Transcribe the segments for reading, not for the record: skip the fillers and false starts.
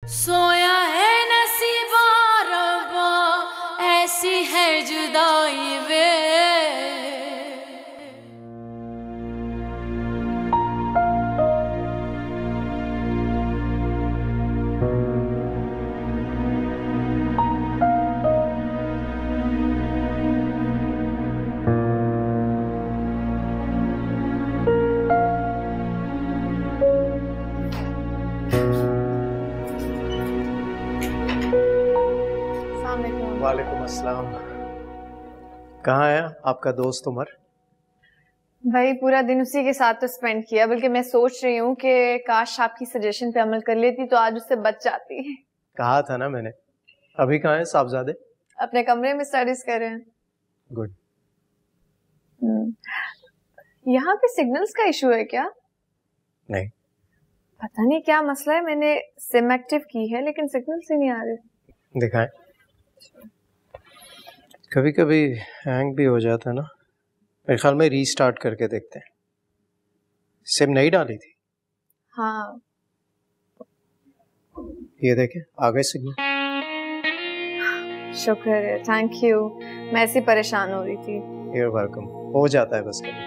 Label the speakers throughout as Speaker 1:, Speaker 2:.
Speaker 1: सोया है नसीबा रब्बा, ऐसी है जुदाई वे।
Speaker 2: वालेकुम अस्सलाम। कहाँ है आपका दोस्त उमर?
Speaker 3: भाई पूरा दिन उसी के साथ तो स्पेंड किया, बल्कि मैं सोच रही हूँ कि काश आपकी सजेशन पे अमल कर लेती तो आज उससे बच जाती।
Speaker 2: कहा था ना मैंने। अभी कहाँ है साहबजादे?
Speaker 3: अपने कमरे में स्टडीज कर रहे हैं।
Speaker 2: गुड।
Speaker 3: यहाँ पे सिग्नल्स का इशू है क्या?
Speaker 2: नहीं,
Speaker 3: पता नहीं क्या मसला है। मैंने सिम एक्टिव की है लेकिन सिग्नल्स ही नहीं आ रहे।
Speaker 2: दिखाएं। कभी कभी हैंग भी हो जाता है ना। मेरे ख्याल में रीस्टार्ट करके देखते हैं। सिम नहीं डाली थी?
Speaker 3: हाँ,
Speaker 2: ये देखें आ गए सिग्नल।
Speaker 3: शुक्र है, थैंक यू। मैं ऐसी परेशान हो रही थी।
Speaker 2: You're welcome। हो जाता है बस कभी।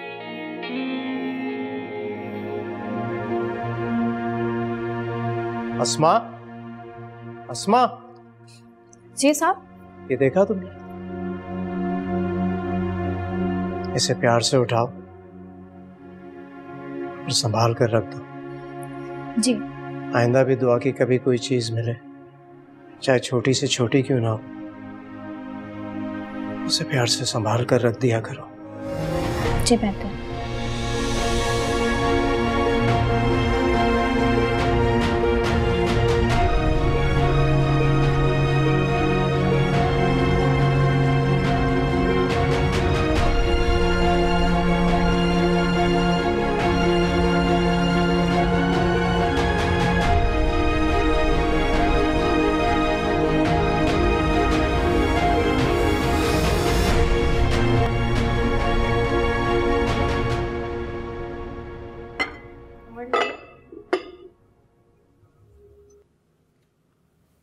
Speaker 2: अस्मा, अस्मा।
Speaker 3: जी साहब।
Speaker 2: ये देखा तुमने? इसे प्यार से उठाओ और संभाल कर रख दो।
Speaker 3: जी।
Speaker 2: आइंदा भी दुआ की कभी कोई चीज मिले, चाहे छोटी से छोटी क्यों ना हो, उसे प्यार से संभाल कर रख दिया करो।
Speaker 3: जी बेहतर।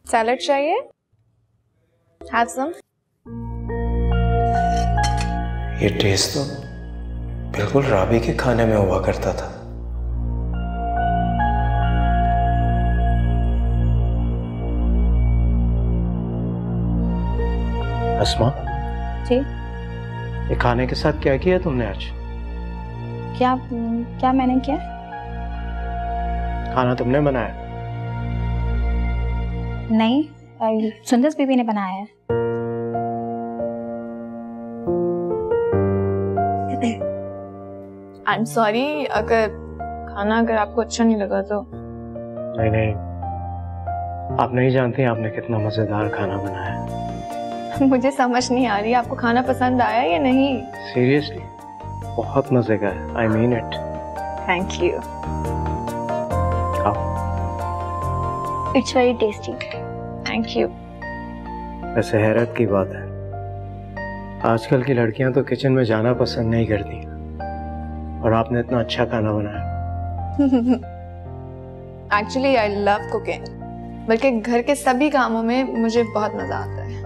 Speaker 3: सैलड चाहिए? Have some?
Speaker 2: ये टेस्ट तो बिल्कुल राबी के खाने में हुआ करता था। अस्मा
Speaker 4: जी।
Speaker 2: ये खाने के साथ क्या किया तुमने आज?
Speaker 4: क्या क्या मैंने किया?
Speaker 2: खाना तुमने बनाया?
Speaker 4: नहीं, सुंदर बीबी ने बनाया है।
Speaker 3: I'm sorry अगर खाना आपको अच्छा नहीं लगा तो।
Speaker 2: नहीं नहीं, आप नहीं जानती आपने कितना मजेदार खाना बनाया है।
Speaker 3: मुझे समझ नहीं आ रही आपको खाना पसंद आया या नहीं।
Speaker 2: सीरियसली बहुत मजे का है। I mean it.
Speaker 3: Thank you.
Speaker 4: It's very tasty.
Speaker 3: Thank you.
Speaker 2: वैसे हैरत की बात है, आजकल की लड़कियां तो किचन में जाना पसंद नहीं करती, और आपने इतना अच्छा खाना बनाया।
Speaker 3: एक्चुअली आई लव कुकिंग, बल्कि घर के सभी कामों में मुझे बहुत मजा आता है।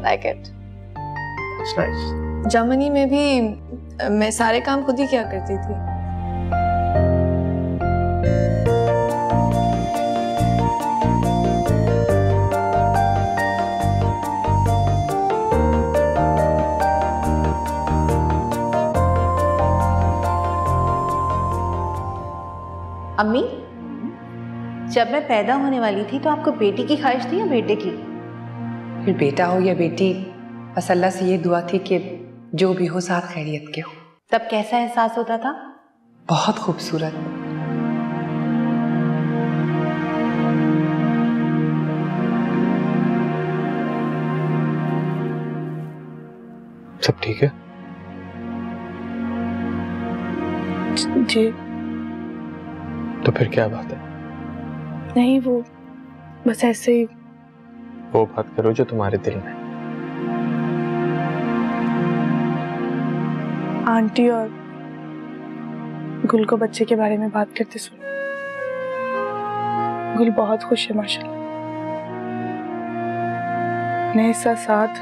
Speaker 3: Like it.
Speaker 2: It's nice।
Speaker 3: Germany में भी मैं सारे काम खुद ही किया करती थी।
Speaker 5: अम्मी, जब मैं पैदा होने वाली थी तो आपको बेटी की ख्वाहिश थी या बेटे की?
Speaker 6: फिर बेटा हो या बेटी, बस अल्लाह से ये दुआ थी कि जो भी हो साथ खैरियत के हो।
Speaker 5: तब कैसा एहसास होता था?
Speaker 6: बहुत खूबसूरत।
Speaker 2: सब ठीक है?
Speaker 7: जी।
Speaker 2: तो फिर क्या बात है?
Speaker 7: नहीं, वो बस ऐसे ही।
Speaker 2: वो बात करो जो तुम्हारे दिल में।
Speaker 7: आंटी और गुल को बच्चे के बारे में बात करते सुन। गुल बहुत खुश है माशाल्लाह। मैं इसका साथ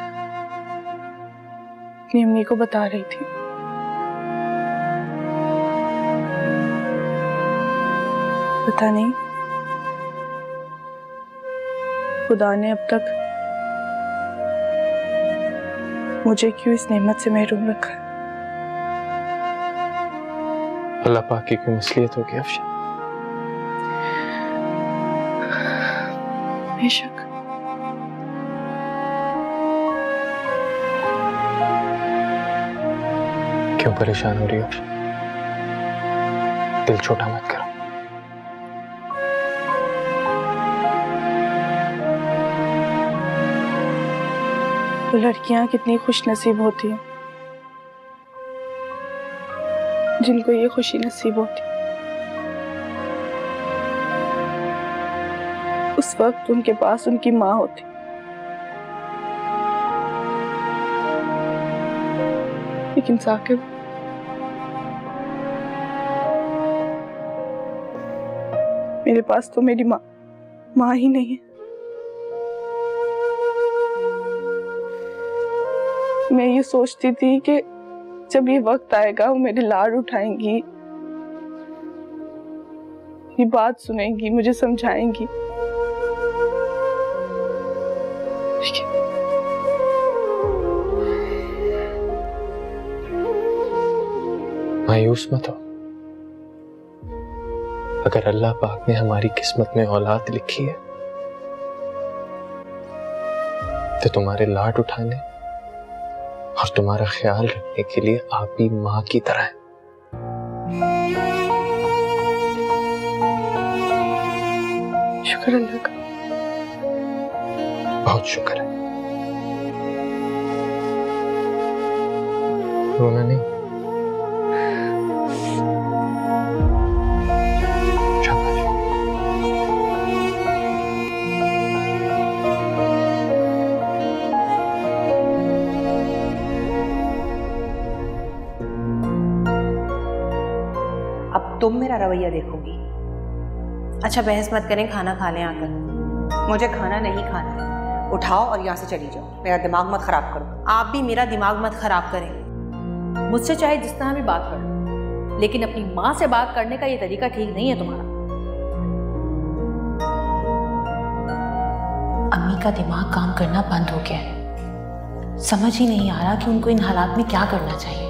Speaker 7: अपनी अम्मी को बता रही थी। पता नहीं खुदा ने अब तक मुझे क्यों इस नेमत से महरूम रखा है।
Speaker 2: अल्लाह पाक की क्यों मसलियत होगी अफशान?
Speaker 7: बेशक।
Speaker 2: क्यों परेशान हो रही हो? दिल छोटा मत करो।
Speaker 7: वो लड़कियां कितनी खुश नसीब होती हैं जिनको ये खुशी नसीब होती। उस वक्त उनके पास उनकी माँ होती। लेकिन साकिब, मेरे पास तो मेरी माँ ही नहीं है। मैं ये सोचती थी कि जब ये वक्त आएगा वो मेरे लाड उठाएंगी, ये बात सुनेंगी, मुझे समझाएंगी।
Speaker 2: मायूस मत हो। अगर अल्लाह पाक ने हमारी किस्मत में औलाद लिखी है तो तुम्हारे लाड उठाने और तुम्हारा ख्याल रखने के लिए आप भी माँ की तरह हैं।
Speaker 7: शुक्र अल्लाह का।
Speaker 2: बहुत शुक्र है। रोना नहीं।
Speaker 5: तुम मेरा रवैया देखोगी। अच्छा बहस मत करें, खाना खा लें आकर। मुझे खाना नहीं खाना, उठाओ और यहाँ से चली जाओ। मेरा दिमाग मत खराब करो।
Speaker 1: आप भी मेरा दिमाग मत खराब करें। मुझसे चाहे जिस तरह भी बात कर लो, लेकिन अपनी माँ से बात करने का ये तरीका ठीक नहीं है तुम्हारा। अम्मी का दिमाग काम करना बंद हो गया है। समझ ही नहीं आ रहा कि उनको इन हालात में क्या करना चाहिए।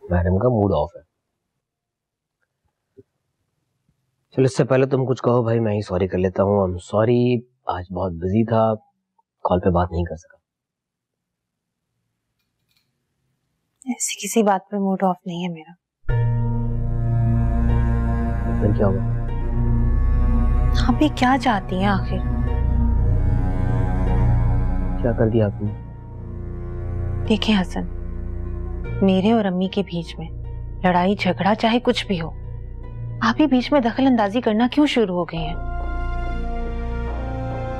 Speaker 8: मैडम का मूड ऑफ है। चलो इससे पहले तुम कुछ कहो भाई, मैं ही सॉरी कर लेता हूँ। आई एम सॉरी, आज बहुत बिजी था, कॉल पे बात नहीं कर सका।
Speaker 5: ऐसी किसी बात पर मूड ऑफ नहीं है मेरा।
Speaker 8: फिर क्या हुआ?
Speaker 5: आप ये क्या चाहती हैं आखिर?
Speaker 8: क्या कर दिया आपने?
Speaker 5: देखें हसन, मेरे और अम्मी के बीच में लड़ाई झगड़ा चाहे कुछ भी हो, आप ही बीच में दखल अंदाजी करना क्यों शुरू हो गए हैं?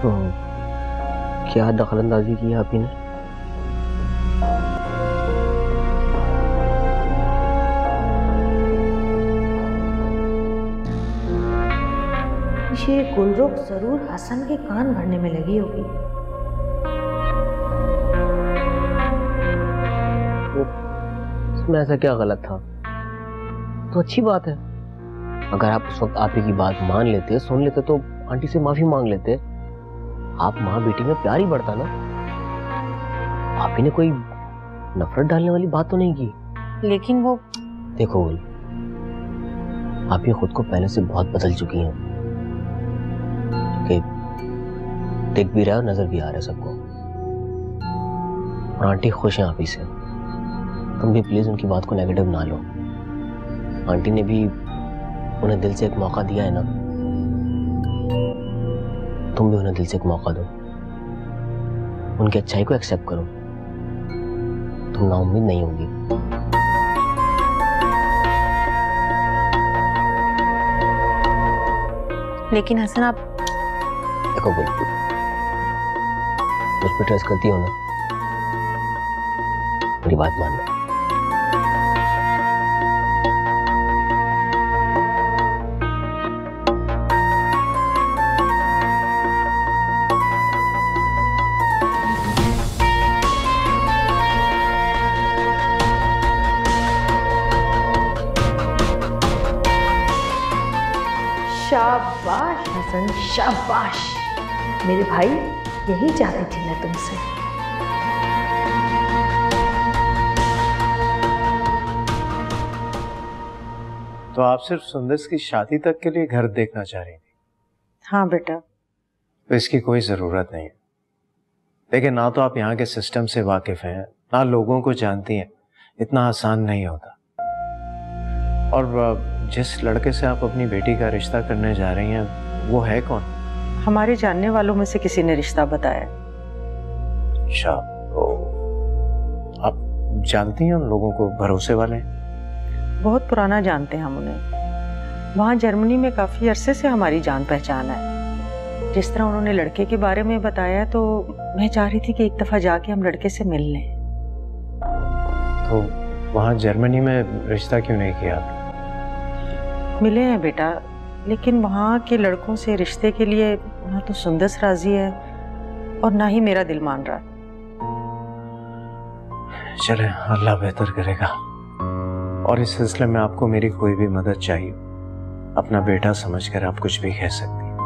Speaker 8: तो क्या दखल अंदाजी की आप ही ने?
Speaker 5: ये गुलरुख जरूर हसन के कान भरने में लगी होगी।
Speaker 8: इसमें ऐसा क्या गलत था? तो अच्छी बात है। अगर आप उस वक्त आप ही की बात मान लेते, सुन लेते, तो आंटी से माफी मांग लेते। आप माँ बेटी में प्यार ही बढ़ता ना। आप ही ने कोई नफरत डालने वाली बात तो नहीं की।
Speaker 5: लेकिन वो
Speaker 8: देखो, आप ये खुद को पहले से बहुत बदल चुकी हैं, कि दिख भी रहा है और नजर भी आ रहा है सबको। और आंटी खुश हैं आप ही से। तुम भी प्लीज उनकी बात को नेगेटिव ना लो। आंटी ने भी उन्हें दिल से एक मौका दिया है ना, तुम भी उन्हें दिल से एक मौका दो। उनकी अच्छाई को एक्सेप्ट करो, तुम नाउम्मीद नहीं होगी।
Speaker 5: लेकिन हसन आप
Speaker 8: देखो बिल्कुल मुझ पर ट्रस्ट करती हो ना, मेरी बात मान लो।
Speaker 1: शाबाश हसन, शाबाश। मेरे भाई, यही चाहती थी मैं तुमसे।
Speaker 2: तो आप सिर्फ सुंदर की शादी तक के लिए घर देखना चाह रही थी?
Speaker 5: हाँ बेटा।
Speaker 2: तो इसकी कोई जरूरत नहीं है। देखिए, ना तो आप यहाँ के सिस्टम से वाकिफ हैं, ना लोगों को जानती हैं। इतना आसान नहीं होता। और जिस लड़के से आप अपनी बेटी का रिश्ता करने जा रही हैं, वो है कौन?
Speaker 5: हमारे जानने वालों में से किसी ने रिश्ता बताया।
Speaker 2: अच्छा, तो आप जानती हैं उन लोगों को, भरोसे वाले हैं?
Speaker 5: बहुत पुराना जानते हैं हम उन्हें। वहाँ जर्मनी में काफी अरसे से हमारी जान पहचान है। जिस तरह उन्होंने लड़के के बारे में बताया, तो मैं चाह रही थी कि एक दफा जाके हम लड़के से मिल लें।
Speaker 2: तो वहाँ जर्मनी में रिश्ता क्यों नहीं किया?
Speaker 5: मिले हैं बेटा, लेकिन वहाँ के लड़कों से रिश्ते के लिए ना तो सुंदर राजी है और ना ही मेरा दिल मान रहा।
Speaker 2: चले, अल्लाह बेहतर करेगा। और इस सिलसिले में आपको मेरी कोई भी मदद चाहिए, अपना बेटा समझकर आप कुछ भी कह सकती हैं।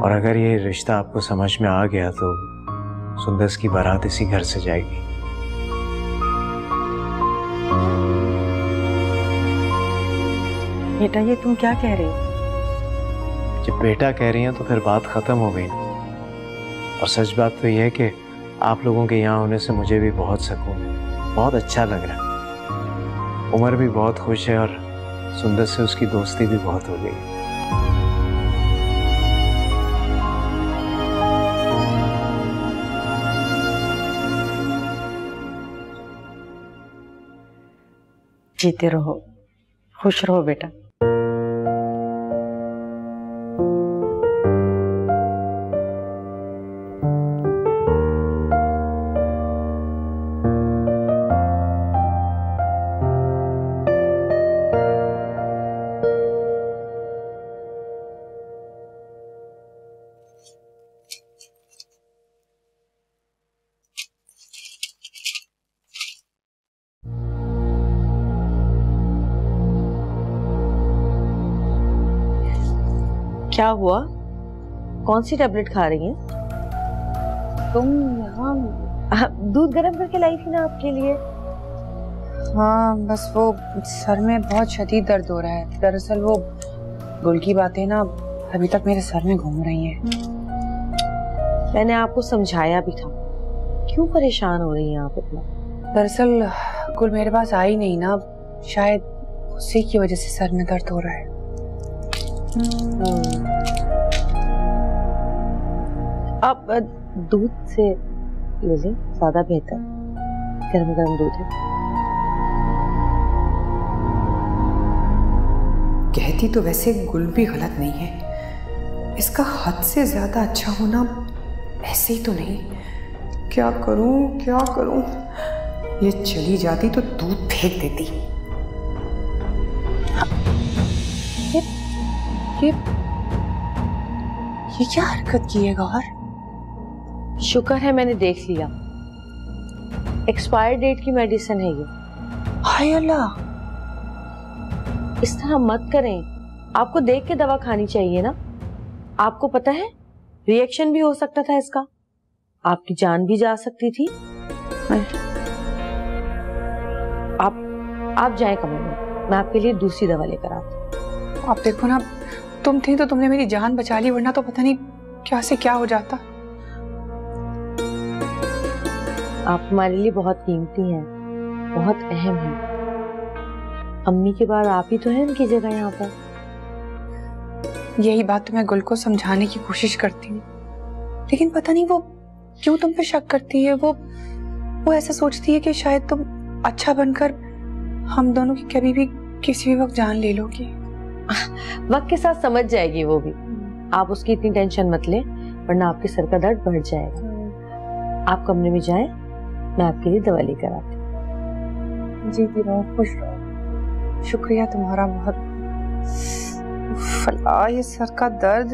Speaker 2: और अगर ये रिश्ता आपको समझ में आ गया तो सुंदर की बारात इसी घर से जाएगी।
Speaker 5: बेटा, ये तुम क्या कह रहे हो?
Speaker 2: जब बेटा कह रही हैं तो फिर बात खत्म हो गई। और सच बात तो यह है कि आप लोगों के यहाँ होने से मुझे भी बहुत सुकून, बहुत अच्छा लग रहा है। उमर भी बहुत खुश है और सुंदर से उसकी दोस्ती भी बहुत हो गई।
Speaker 5: जीते रहो, खुश रहो बेटा। क्या हुआ? कौन सी टैबलेट खा रही हैं?
Speaker 6: तुम यहाँ
Speaker 5: दूध गर्म करके लाई थी ना आपके लिए।
Speaker 6: हाँ, बस वो सर में बहुत शदीद दर्द हो रहा है। दरअसल वो गुल की बातें ना अभी तक मेरे सर में घूम रही हैं।
Speaker 5: मैंने आपको समझाया भी था, क्यों परेशान हो रही हैं आप इतना?
Speaker 6: दरअसल गुल मेरे पास आई नहीं ना, शायद उसी की वजह से सर में दर्द हो रहा है।
Speaker 5: आप दूध से ले लें, ज्यादा बेहतर। गर्म गर्म दूध है।
Speaker 6: कहती तो वैसे गुल भी गलत नहीं है, इसका हद से ज्यादा अच्छा होना ऐसे ही तो नहीं। क्या करूं क्या करूं? ये चली जाती तो दूध फेंक देती। ये क्या हरकत की है गौहर?
Speaker 5: शुक्र है मैंने देख लिया, एक्सपायर डेट की मेडिसिन है ये।
Speaker 6: हाय अल्लाह,
Speaker 5: इस तरह मत करें, आपको देख के दवा खानी चाहिए ना। आपको पता है रिएक्शन भी हो सकता था इसका, आपकी जान भी जा सकती थी।
Speaker 1: आप जाए कमरे में, मैं आपके लिए दूसरी दवा लेकर आती हूँ।
Speaker 6: आप देखो ना, तुम थी तो तुमने मेरी जान बचा ली, वरना तो पता नहीं क्या से क्या हो जाता।
Speaker 1: आप हमारे लिए बहुत कीमती हैं, बहुत अहम हैं। अम्मी के बाद आप ही तो हैं उनकी जगह यहाँ पर।
Speaker 6: यही बात तो मैं गुल को समझाने की कोशिश करती हूँ, लेकिन पता नहीं वो क्यों तुम पे शक करती है। वो ऐसा सोचती है कि शायद तुम अच्छा बनकर हम दोनों की कभी भी किसी भी वक्त जान ले लोगी।
Speaker 1: वक्त के साथ समझ जाएगी वो भी, आप उसकी इतनी टेंशन मत ले, वरना आपके सर का दर्द बढ़ जाएगा। आप कमरे में जाएं, मैं आपके लिए दवा लेकर आती हूँ।
Speaker 6: जीती रहो, खुश रहो। शुक्रिया तुम्हारा बहुत। अल्लाह, ये सर का दर्द,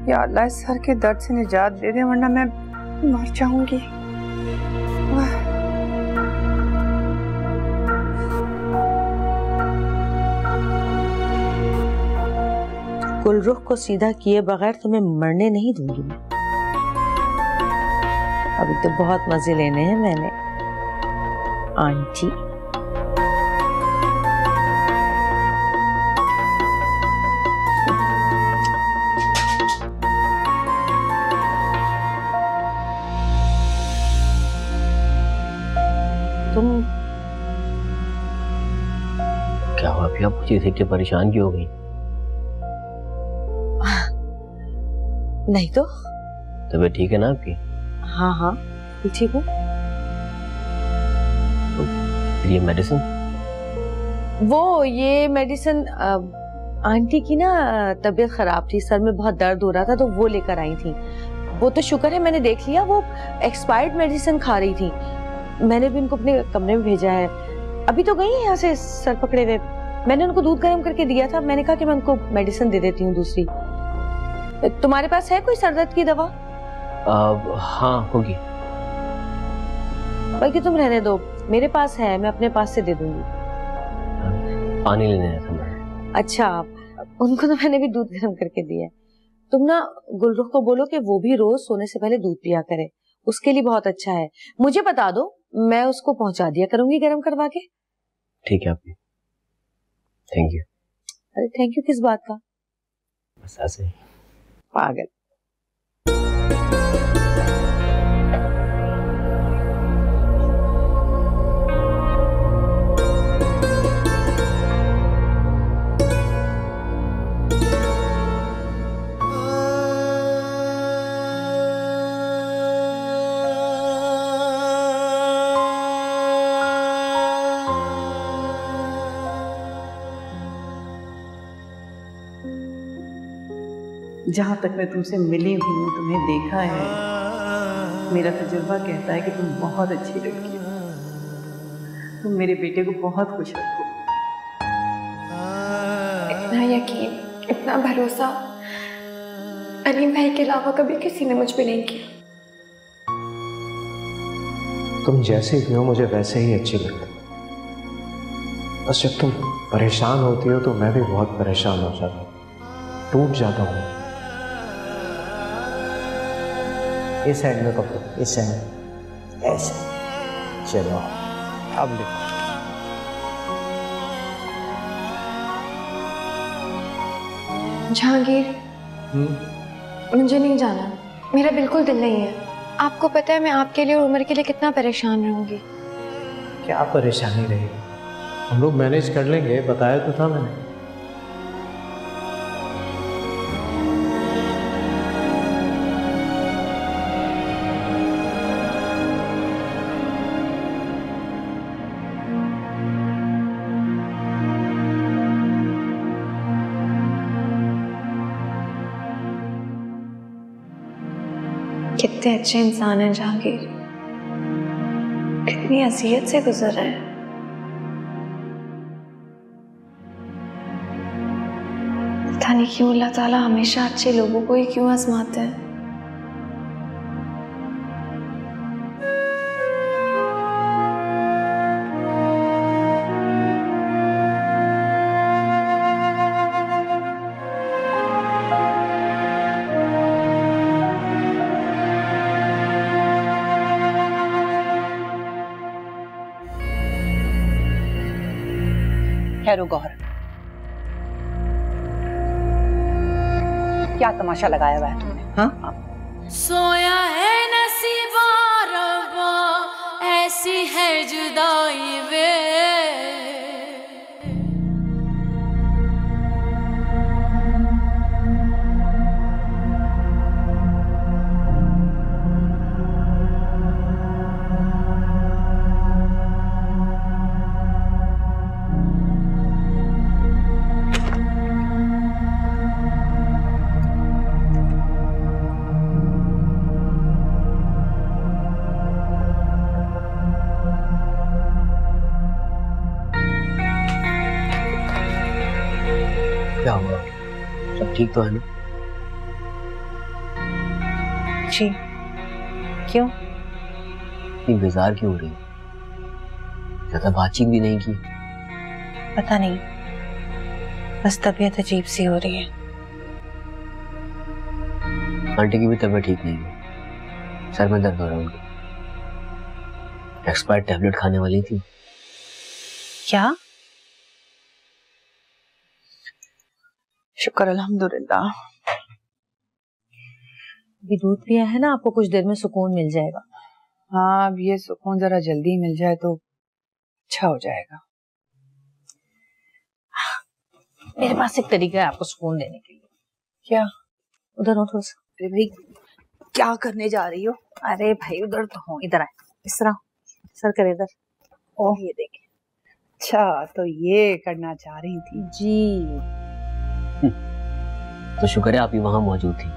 Speaker 6: या अल्लाह इस सर के दर्द से निजात दे दे, वरना मैं मर जाऊंगी।
Speaker 1: गुलरुख को सीधा किए बगैर तुम्हें मरने नहीं दूंगी मैं। अभी तो बहुत मजे लेने हैं मैंने, आंटी। तुम
Speaker 8: क्या हुआ अभी? आप मुझे देख के परेशान क्यों हो गई?
Speaker 1: नहीं तो।
Speaker 8: तबीयत ठीक है ना आपकी?
Speaker 1: हाँ हाँ ठीक हूँ।
Speaker 8: तो ये मेडिसिन?
Speaker 1: ये मेडिसिन आंटी की ना तबीयत खराब थी, सर में बहुत दर्द हो रहा था, तो वो लेकर आई थी। वो तो शुक्र है मैंने देख लिया, वो एक्सपायर्ड मेडिसिन खा रही थी। मैंने भी उनको अपने कमरे में भेजा है। अभी तो गई है यहाँ से सर पकड़े हुए। मैंने उनको दूध गर्म करके दिया था, मैंने कहा कि मैं उनको मेडिसिन दे देती हूँ दूसरी। तुम्हारे पास है कोई सर दर्द की दवा?
Speaker 8: हाँ होगी।
Speaker 1: बल्कि तुम रहने दो, मेरे पास है, मैं अपने पास से दे दूंगी।
Speaker 8: पानी लेने आया था मैं।
Speaker 1: अच्छा, उनको तो मैंने भी दूध गर्म करके दिया है। तुम ना गुलरुख को बोलो कि वो भी रोज सोने से पहले दूध पिया करे, उसके लिए बहुत अच्छा है। मुझे बता दो, मैं उसको पहुंचा दिया करूंगी गर्म करवा के।
Speaker 8: ठीक है आपकी। Thank you.
Speaker 1: अरे थैंक यू किस बात का?
Speaker 8: बस ऐसे ही।
Speaker 1: पागल।
Speaker 5: जहाँ तक मैं तुमसे मिली हूँ, तुम्हें देखा है, मेरा तजुर्बा कहता है कि तुम बहुत अच्छी लड़की हो। तुम मेरे बेटे को बहुत खुश रखो।
Speaker 3: इतना यकीन, इतना भरोसा अलीम भाई के अलावा कभी किसी ने मुझ पे नहीं किया।
Speaker 2: तुम जैसे भी हो मुझे वैसे ही अच्छी लगती। बस जब तुम परेशान होती हो तो मैं भी बहुत परेशान हो जाता हूँ, टूट जाता हूँ। इस साइड में पकड़ो, इस साइड, ऐसे। चलो अब लिखो।
Speaker 3: जहांगीर, मुझे नहीं जाना, मेरा बिल्कुल दिल नहीं है। आपको पता है मैं आपके लिए और उमर के लिए कितना परेशान रहूंगी।
Speaker 2: क्या परेशानी रही? हम लोग मैनेज कर लेंगे, बताया तो था मैंने।
Speaker 3: कितने अच्छे इंसान हैं जहांगीर, कितनी अज़ियत से गुजर रहे हैं। पता नहीं क्यों अल्लाह ताला हमेशा अच्छे लोगों को ही क्यों आजमाते हैं।
Speaker 9: खैरो गौहर, क्या तमाशा लगाया हुआ है तुमने? हाँ,
Speaker 10: सोया है नसीबा रब्बा, ऐसी है जुदाई वे।
Speaker 8: क्या हुआ? सब ठीक तो है ना?
Speaker 1: जी, क्यों?
Speaker 8: इतनी बेजार क्यों हो रही है? ज्यादा बातचीत भी नहीं की।
Speaker 1: पता नहीं, बस तबीयत अजीब सी हो रही है।
Speaker 8: आंटी की भी तबीयत ठीक नहीं है, सर में दर्द हो रहा है उनके। एक्सपायर्ड टैबलेट खाने वाली थी।
Speaker 1: क्या?
Speaker 9: शुक्र अल्हम्दुलिल्लाह।
Speaker 1: अभी दूध पिया है ना, आपको कुछ देर में सुकून मिल जाएगा।
Speaker 9: हाँ, अब ये सुकून जरा जल्दी मिल जाए तो अच्छा हो जाएगा।
Speaker 1: मेरे पास एक तरीका है आपको सुकून देने के लिए।
Speaker 9: क्या?
Speaker 1: उधर हो थोड़ा सा।
Speaker 9: अरे भाई, क्या करने जा रही हो?
Speaker 1: अरे भाई उधर तो हो, इधर आए, इस तरह सर कर इधर।
Speaker 9: ओह, ये देखे। अच्छा, तो ये करना चाह रही थी?
Speaker 1: जी।
Speaker 8: तो शुक्र है आप ही वहां मौजूद थी,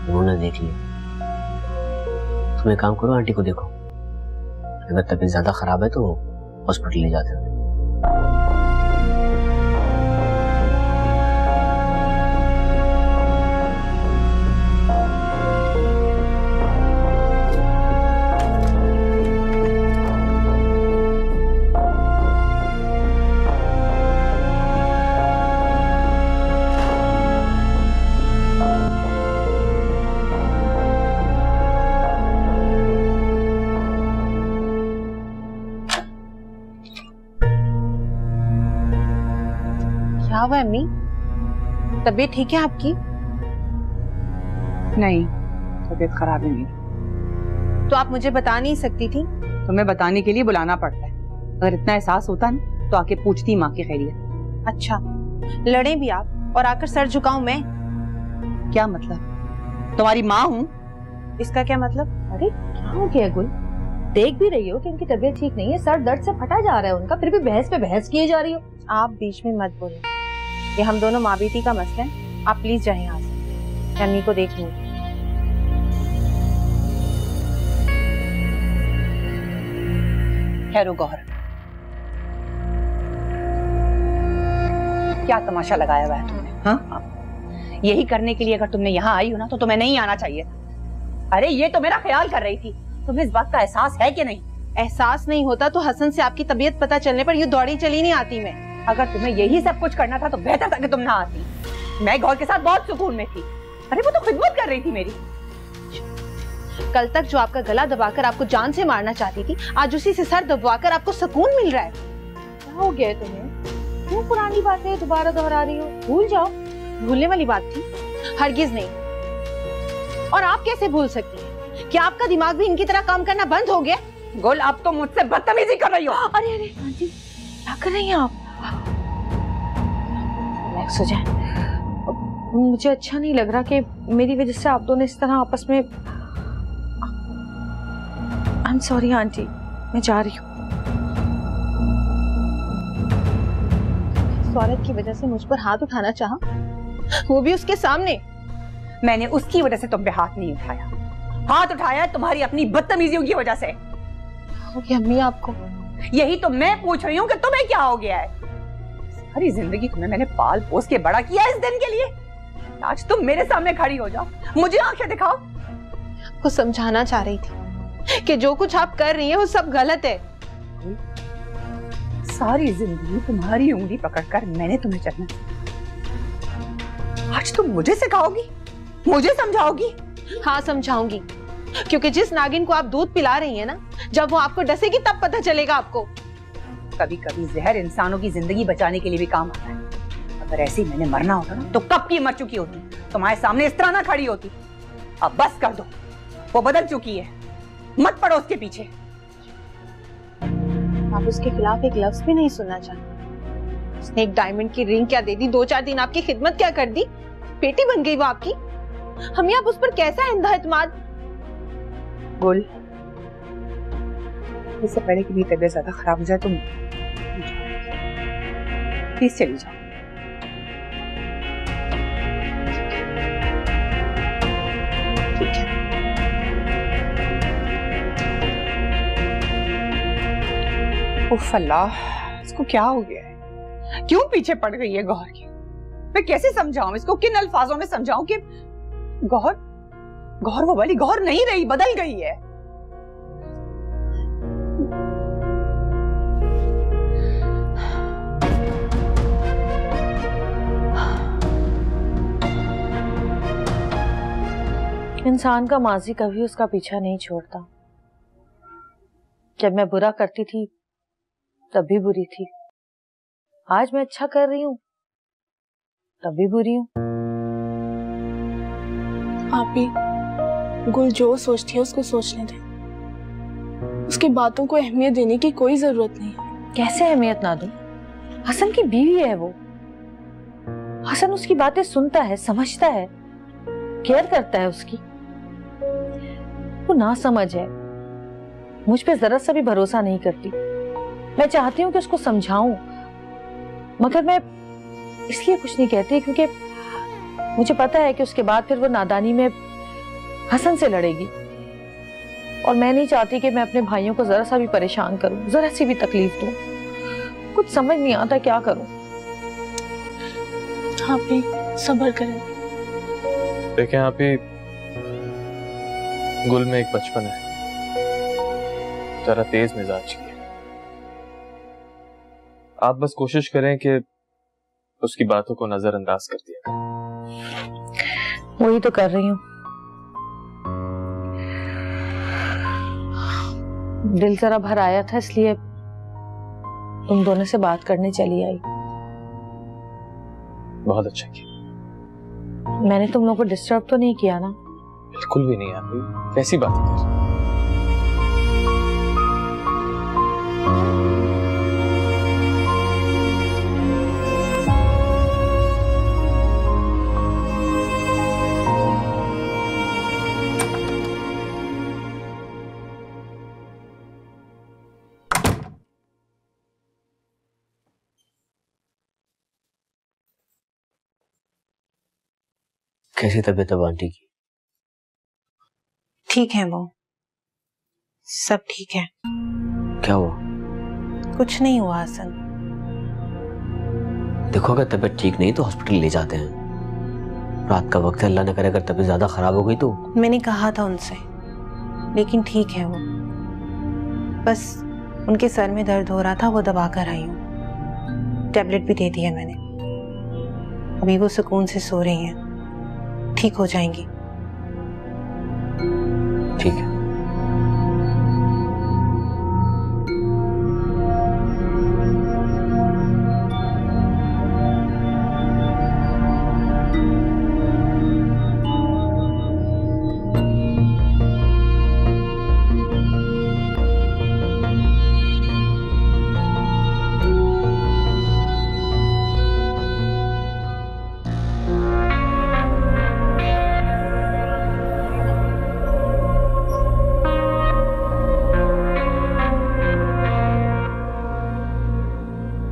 Speaker 8: उन्होंने देख लिया। तुम एक काम करो, आंटी को देखो, अगर तबीयत ज्यादा खराब है तो हॉस्पिटल ले जाते हैं।
Speaker 1: क्या हुआ अम्मी? तबीयत ठीक है आपकी?
Speaker 9: नहीं, तबीयत खराब है मेरी।
Speaker 1: तो आप मुझे बता नहीं सकती थी?
Speaker 9: तुम्हें बताने के लिए बुलाना पड़ता है। अगर इतना एहसास होता ना तो आके पूछती माँ की खैरियत।
Speaker 1: अच्छा, लड़े भी आप और आकर सर झुकाऊं मैं?
Speaker 9: क्या मतलब? तुम्हारी माँ हूँ।
Speaker 1: इसका क्या मतलब? अरे क्या हो गया गुल? देख भी रही हो कि उनकी तबीयत ठीक नहीं है, सर दर्द से फटा जा रहा है उनका, फिर भी बहस पे बहस किए जा रही हो। आप बीच में मत बोलो, ये हम दोनों माँ बेटी का मसला है। आप प्लीज जाए यहाँ से, अम्मी को देख लूंगी।
Speaker 9: खैरो गौहर, क्या तमाशा लगाया हुआ है तुमने? हाँ, यही करने के लिए अगर तुमने यहाँ आई हो ना तो तुम्हें नहीं आना चाहिए। अरे ये तो मेरा ख्याल कर रही थी। तुम्हें इस बात का एहसास है कि नहीं?
Speaker 1: एहसास नहीं होता तो हसन से आपकी तबीयत पता चलने पर यूँ दौड़ी चली नहीं आती मैं।
Speaker 9: अगर तुम्हें यही सब कुछ करना था तो बेहतर था कि तुम ना आती। मैं गौर के साथ बहुत सुकून में थी। अरे वो तो खिदमत कर रही थी मेरी।
Speaker 1: कल तक जो आपका गला दबाकर आपको जान से मारना चाहती थी, आज उसी से सर दबवाकर आपको सुकून मिल रहा है। क्या हो गया तुम्हें? क्यों पुरानी बातें दोबारा दोहरा रही हो? भूल जाओ, भूलने वाली बात थी। हरगिज नहीं। और आप कैसे भूल सकती हैं? क्या आपका दिमाग भी इनकी तरह काम करना बंद हो गया?
Speaker 9: गुल, अब तो मुझसे बदतमीजी कर रही हो।
Speaker 1: अरे अरे आंटी, क्या कर रही हैं आप? रिलैक्स हो जाए। मुझे अच्छा नहीं लग रहा कि मेरी वजह से आप दोनों इस तरह आपस में। आई एम सॉरी आंटी, मैं जा रही हूँ। इस औरत की वजह से मुझ पर हाथ उठाना चाहा, वो भी उसके सामने।
Speaker 9: मैंने उसकी वजह से तुम पे हाथ नहीं उठाया, हाथ उठाया तुम्हारी अपनी बदतमीजियों की वजह से।
Speaker 1: हो गया अम्मी आपको?
Speaker 9: यही तो मैं पूछ रही हूँ कि तुम्हें क्या हो गया है? सारी जिंदगी तुम्हें मैंने पाल पोस के बड़ा किया इस दिन के लिए। आज तुम मेरे सामने खड़ी हो जाओ, मुझे आंखें दिखाओ।
Speaker 1: आपको समझाना चाह रही थी कि जो कुछ आप कर रही हैं वो सब गलत है।
Speaker 9: सारी जिंदगी तुम्हारी उंगली पकड़कर मैंने तुम्हें चलना, आज तुम मुझे सिखाओगी, मुझे समझाओगी?
Speaker 1: हाँ समझाऊंगी, क्योंकि जिस नागिन को आप दूध पिला रही हैं ना, जब वो आपको डसेगी तब पता चलेगा आपको।
Speaker 9: कभी कभी जहर इंसानों की जिंदगी बचाने के लिए भी काम आता है। अगर ऐसे ही मैंने मरना होता ना तो कब की मर चुकी होती, तुम्हारे सामने इस तरह ना खड़ी होती। अब बस कर दो, वो बदल चुकी है, मत पड़ो उसके पीछे।
Speaker 3: आप उसके खिलाफ एक लफ्ज भी नहीं सुनना चाहते। उसने एक डायमंड की रिंग क्या दे दी, 2-4 दिन आपकी खिदमत क्या कर दी, बेटी बन गई वो आपकी। हमें आप उस पर कैसा अंधा एतमाद।
Speaker 9: गुल, इससे पहले कि मेरी तबीयत ज्यादा खराब हो जाए तुम प्लीज चली जाओ।
Speaker 3: ठीक है।
Speaker 9: उफ अल्लाह, इसको क्या हो गया है? क्यों पीछे पड़ गई है गौहर की? मैं कैसे समझाऊं इसको, किन अल्फाजों में समझाऊं कि गौहर वो वाली गौहर नहीं रही, बदल गई है।
Speaker 1: इंसान का माजी कभी उसका पीछा नहीं छोड़ता। जब मैं बुरा करती थी तब भी बुरी थी, आज मैं अच्छा कर रही हूँ तब भी बुरी हूँ।
Speaker 7: आप ही गुल जो सोचती है उसको सोचने दें, उसकी बातों को अहमियत देने की कोई जरूरत नहीं।
Speaker 1: कैसे अहमियत ना दूं? हसन की बीवी है वो। हसन उसकी बातें सुनता है, समझता है, केयर करता है उसकी। वो ना समझ है, मुझ पे जरा सा भी भरोसा नहीं करती। मैं चाहती हूँ कि उसको समझाऊं, मगर मैं इसलिए कुछ नहीं कहती क्योंकि मुझे पता है कि उसके बाद फिर वो नादानी में हसन से लड़ेगी, और मैं नहीं चाहती कि मैं अपने भाइयों को जरा सा भी परेशान करूं, जरा सी भी तकलीफ दूं। कुछ समझ नहीं आता क्या करूं।
Speaker 7: हाँ भी सब्र करें।
Speaker 11: देखें आप ही, गुल में एक बचपन है, जरा तेज मिजाज की है। आप बस कोशिश करें कि उसकी बातों को नजरअंदाज कर दिया करें।
Speaker 1: वही तो कर रही हूँ। दिल जरा भर आया था इसलिए तुम दोनों से बात करने चली आई।
Speaker 11: बहुत अच्छा किया।
Speaker 1: मैंने तुम लोगों को डिस्टर्ब तो नहीं किया ना?
Speaker 11: बिल्कुल भी नहीं। आप कैसी बात कर रही हैं?
Speaker 8: कैसी तबीयत है आंटी की?
Speaker 12: ठीक है वो, सब ठीक है।
Speaker 8: क्या हुआ?
Speaker 12: कुछ नहीं हुआ हसन।
Speaker 8: देखो अगर तबीयत ठीक नहीं तो हॉस्पिटल ले जाते हैं। रात का वक्त है, अल्लाह न करे अगर तबीयत ज्यादा खराब हो गई तो।
Speaker 12: मैंने कहा था उनसे, लेकिन ठीक है वो। बस उनके सर में दर्द हो रहा था, वो दबा कर आई हूँ। टैबलेट भी दे दिया मैंने। अभी वो सुकून से सो रही हैं, ठीक हो जाएंगी।
Speaker 8: ठीक है।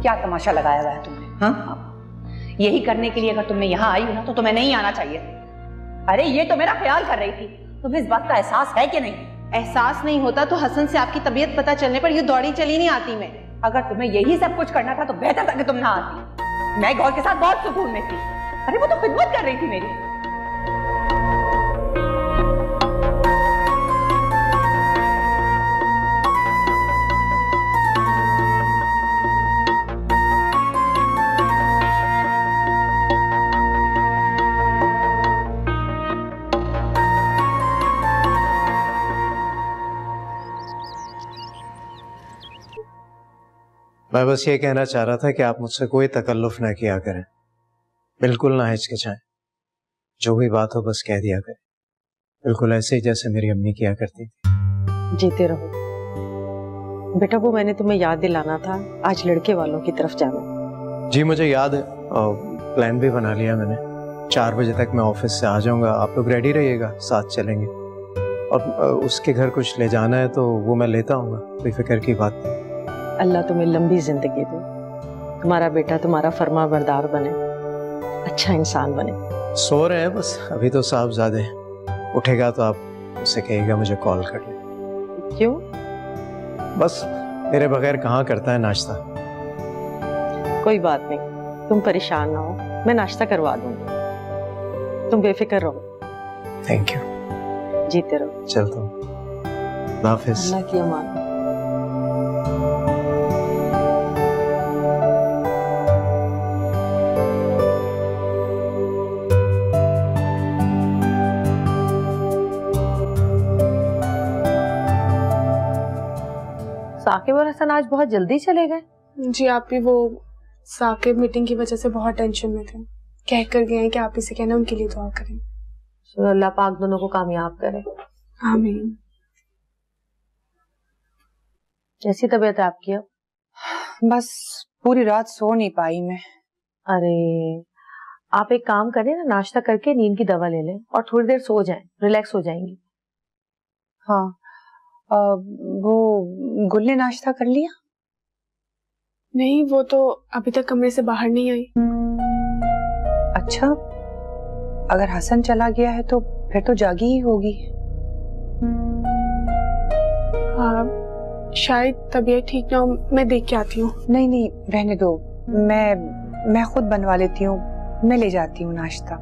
Speaker 9: क्या तमाशा लगाया हुआ है तुमने? हाँ, यही करने के लिए अगर तुमने यहाँ आई हो ना तो तुम्हें नहीं आना चाहिए। अरे ये तो मेरा ख्याल कर रही थी। तुम्हें इस बात का एहसास है कि नहीं?
Speaker 3: एहसास नहीं होता तो हसन से आपकी तबीयत पता चलने पर ये दौड़ी चली नहीं आती मैं।
Speaker 9: अगर तुम्हें यही सब कुछ करना था तो बेहतर था कि तुम ना आती। मैं गौर के साथ बहुत सुकून में थी। अरे वो तो खिदमत कर रही थी मेरी।
Speaker 2: मैं बस ये कहना चाह रहा था कि आप मुझसे कोई तकल्लुफ ना किया करें, बिल्कुल ना हिचकिचाएं। जो भी बात हो बस कह दिया करें, बिल्कुल ऐसे ही जैसे मेरी अम्मी किया करती थी।
Speaker 5: जीते रहो बेटा। वो मैंने तुम्हें याद दिलाना था, आज लड़के वालों की तरफ जाना।
Speaker 2: जी मुझे याद है, प्लान भी बना लिया मैंने। 4 बजे तक मैं ऑफिस से आ जाऊंगा, आप लोग रेडी रहिएगा, साथ चलेंगे। और उसके घर कुछ ले जाना है तो वो मैं लेता आऊंगा, कोई फिक्र की बात नहीं।
Speaker 5: अल्लाह तुम्हें लंबी जिंदगी दे, तुम्हारा बेटा तुम्हारा फर्मा बरदार बने, अच्छा इंसान बने।
Speaker 2: सो रहे हैं बस, अभी तो साहबजादे हैं। उठेगा तो आप उससे कहिएगा मुझे कॉल कर ले।
Speaker 5: क्यों?
Speaker 2: बस मेरे बगैर कहाँ करता है नाश्ता।
Speaker 5: कोई बात नहीं, तुम परेशान ना हो, मैं नाश्ता करवा दूंगी, तुम बेफिक्र रहो।
Speaker 2: Thank you.
Speaker 5: जीते रहो।
Speaker 2: चलता हूँ, हाफिज।
Speaker 5: अल्लाह की अमान। साकिब और हसन आज बहुत जल्दी चले गए।
Speaker 7: जी आप भी वो साकिब मीटिंग की वजह से बहुत टेंशन में थे, कह कर गए हैं कि आप इसे कहना उनके लिए दुआ करें।
Speaker 1: तो अल्लाह पाक दोनों को कामयाब करे।
Speaker 7: आमीन।
Speaker 1: कैसी तबीयत है आपकी अब?
Speaker 6: बस पूरी रात सो नहीं पाई मैं।
Speaker 1: अरे आप एक काम करें ना, नाश्ता करके नींद की दवा ले लें और थोड़ी देर सो जाएं, रिलैक्स हो जाएंगी।
Speaker 6: हाँ वो गुल ने नाश्ता कर लिया?
Speaker 7: नहीं, वो तो अभी तक कमरे से बाहर नहीं आई।
Speaker 6: अच्छा, अगर हसन चला गया है तो फिर तो जागी ही होगी।
Speaker 7: हाँ, शायद तबीयत ठीक ना हो, मैं देख के आती हूँ।
Speaker 6: नहीं नहीं रहने दो, मैं खुद बनवा लेती हूँ, मैं ले जाती हूँ नाश्ता।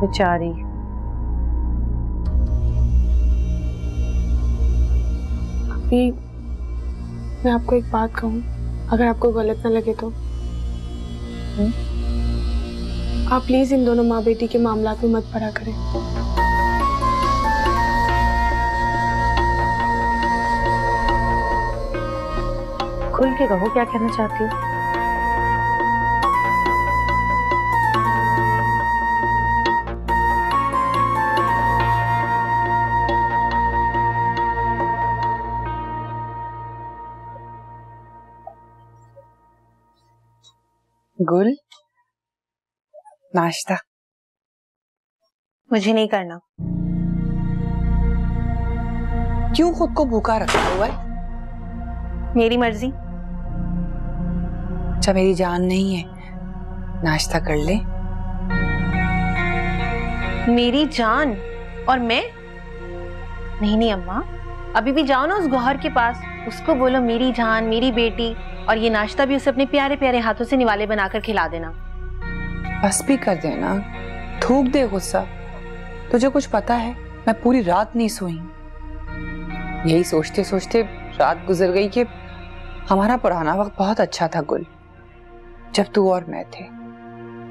Speaker 1: बेचारी।
Speaker 7: अभी मैं आपको एक बात कहूँ, अगर आपको गलत ना लगे तो। आप प्लीज इन दोनों माँ बेटी के मामलात में मत पड़ा करें।
Speaker 1: खुल के कहो क्या कहना चाहती हो।
Speaker 6: गुल, नाश्ता।
Speaker 12: मुझे नहीं करना।
Speaker 6: क्यों खुद को भूखा रखा हुआ है?
Speaker 12: मेरी मर्जी।
Speaker 6: अच्छा मेरी जान नहीं है, नाश्ता कर ले।
Speaker 12: मेरी जान और मैं? नहीं अम्मा, अभी भी जाओ ना उस गौहर के पास, उसको बोलो मेरी जान, मेरी बेटी, और ये नाश्ता भी उसे अपने प्यारे प्यारे हाथों से निवाले बनाकर खिला देना।
Speaker 6: बस भी कर देना, थूक दे गुस्सा। तुझे कुछ पता है, मैं पूरी रात नहीं सोई। यही सोचते सोचते रात गुजर गई कि हमारा पुराना वक्त बहुत अच्छा था गुल, जब तू और मैं थे।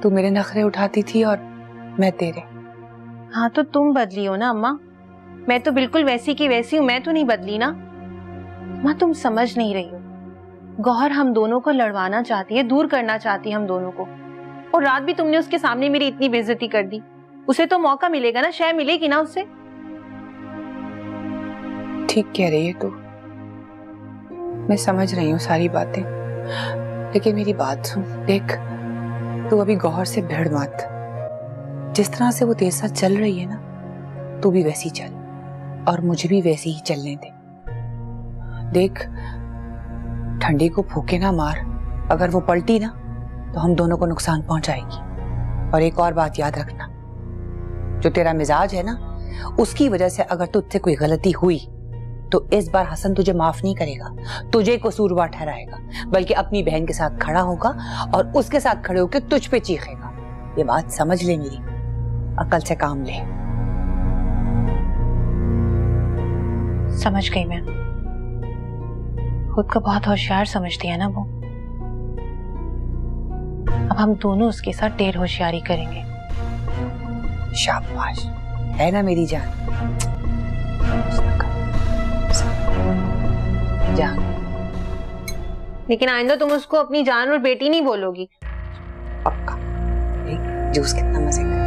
Speaker 6: तू मेरे नखरे उठाती थी और मैं तेरे।
Speaker 12: हाँ तो तुम बदली हो ना अम्मा, मैं तो बिल्कुल वैसी की वैसी हूँ, मैं तो नहीं बदली ना। अम्मा तुम समझ नहीं रही हो, गौहर हम दोनों को लड़वाना चाहती है, दूर करना चाहती है हम दोनों को। और रात भी तुमने उसके सामने मेरी इतनी बेइज्जती कर दी। उसे तो मौका मिलेगा ना, शय मिलेगी ना उससे।
Speaker 6: ठीक कह रही है तू, मैं समझ रही हूँ सारी बातें, लेकिन मेरी बात सुन। देख, तू अभी गौहर से भिड़ मत। जिस तरह से वो तेरे साथ चल रही है ना, तू भी वैसी चल, और मुझे भी वैसी ही चलने दे। देख, ठंडी को फूके ना मार, अगर वो पलटी ना तो हम दोनों को नुकसान पहुंचाएगी। और एक और बात याद रखना, जो तेरा मिजाज है ना, उसकी वजह से अगर तुझसे कोई गलती हुई तो इस बार हसन तुझे माफ नहीं करेगा, तुझे कसूरवार ठहराएगा, बल्कि अपनी बहन के साथ खड़ा होगा और उसके साथ खड़े होकर तुझ पे चीखेगा। ये बात समझ ले मेरी, अकल से काम ले।
Speaker 12: समझ गई मैं, खुद को बहुत होशियार समझती है ना वो। अब हम दोनों उसके साथ ढेर होशियारी करेंगे।
Speaker 6: शाबाश,
Speaker 9: है ना मेरी जान? जान।
Speaker 3: लेकिन आइंदा तुम उसको अपनी जान और बेटी नहीं बोलोगी।
Speaker 9: पक्का। जूस कितना मजे का।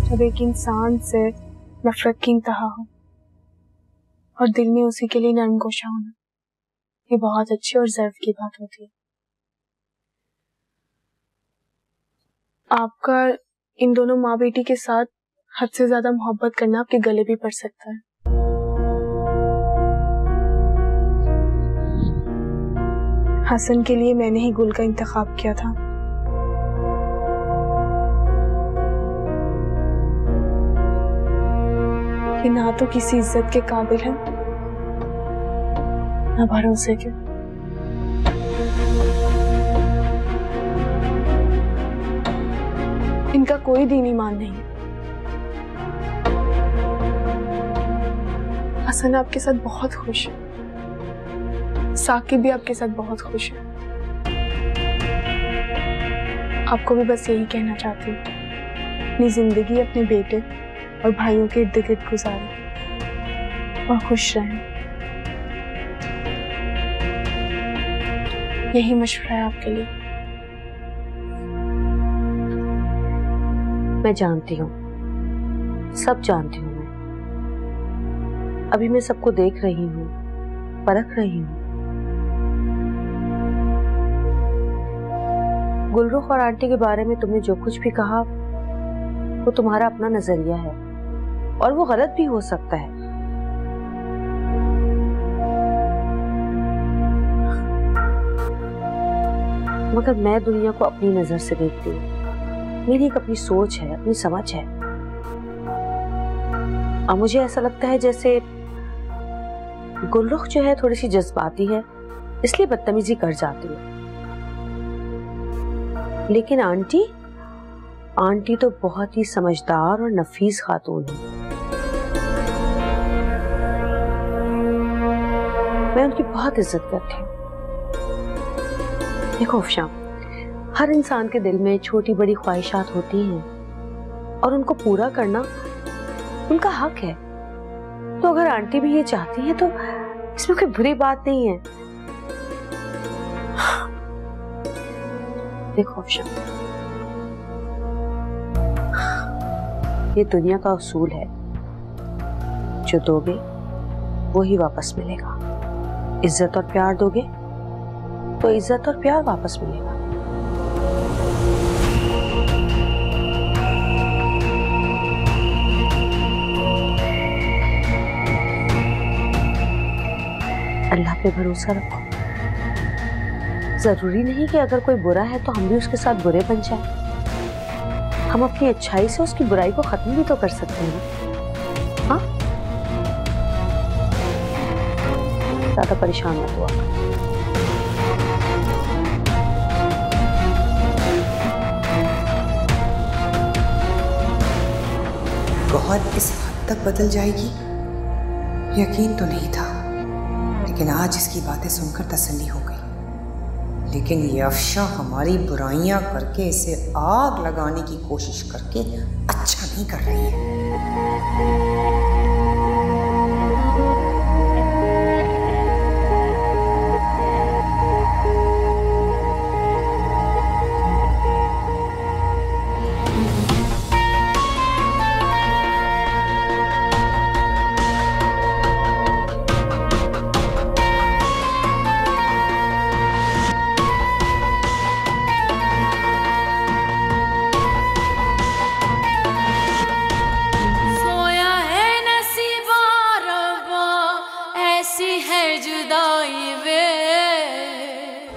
Speaker 7: जब एक इंसान से नफरत की इंतहा हो और दिल में उसी के लिए नरमगोशा होना, ये बहुत अच्छी और ज़र्व की बात होती है। आपका इन दोनों माँ बेटी के साथ हद से ज्यादा मोहब्बत करना आपके गले भी पड़ सकता है। हसन के लिए मैंने ही गुल का इंतखाब किया था। कि ना तो किसी इज्जत के काबिल है, ना भरोसे के। इनका कोई दीन ईमान नहीं। हसन आपके साथ बहुत खुश है, साकिब भी आपके साथ बहुत खुश है। आपको भी बस यही कहना चाहती हूँ, अपनी जिंदगी अपने बेटे और भाइयों के इर्द गिर्द गुजारें और खुश रहें। यही मशवरा है आपके लिए।
Speaker 1: मैं जानती हूँ, सब जानती हूँ मैं। अभी मैं सबको देख रही हूँ, परख रही हूँ। गुलरुख और आंटी के बारे में तुमने जो कुछ भी कहा वो तुम्हारा अपना नजरिया है और वो गलत भी हो सकता है। मगर मैं दुनिया को अपनी नजर से देखती हूँ। मेरी एक अपनी सोच है, अपनी समझ है। और मुझे ऐसा लगता है जैसे गुलरुख जो है थोड़ी सी जज्बाती है, इसलिए बदतमीजी कर जाती है। लेकिन आंटी तो बहुत ही समझदार और नफीस खातून है। मैं उनकी बहुत इज्जत करती हूँ। देखो अफशान, हर इंसान के दिल में छोटी बड़ी ख्वाहिशात होती हैं और उनको पूरा करना उनका हक है। तो अगर आंटी भी ये चाहती है तो इसमें कोई बुरी बात नहीं है। देखो अफशान, ये दुनिया का उसूल है, जो दोगे वो ही वापस मिलेगा। इज्जत और प्यार दोगे तो इज्जत और प्यार वापस मिलेगा। अल्लाह पे भरोसा रखो। जरूरी नहीं कि अगर कोई बुरा है तो हम भी उसके साथ बुरे बन जाएं। हम अपनी अच्छाई से उसकी बुराई को खत्म भी तो कर सकते हैं। हाँ, ज्यादा परेशान मत हुआ।
Speaker 6: गौहर इस हद तक बदल जाएगी यकीन तो नहीं था, लेकिन आज इसकी बातें सुनकर तसल्ली हो गई। लेकिन ये अफशा हमारी बुराइयां करके इसे आग लगाने की कोशिश करके अच्छा नहीं कर रही है।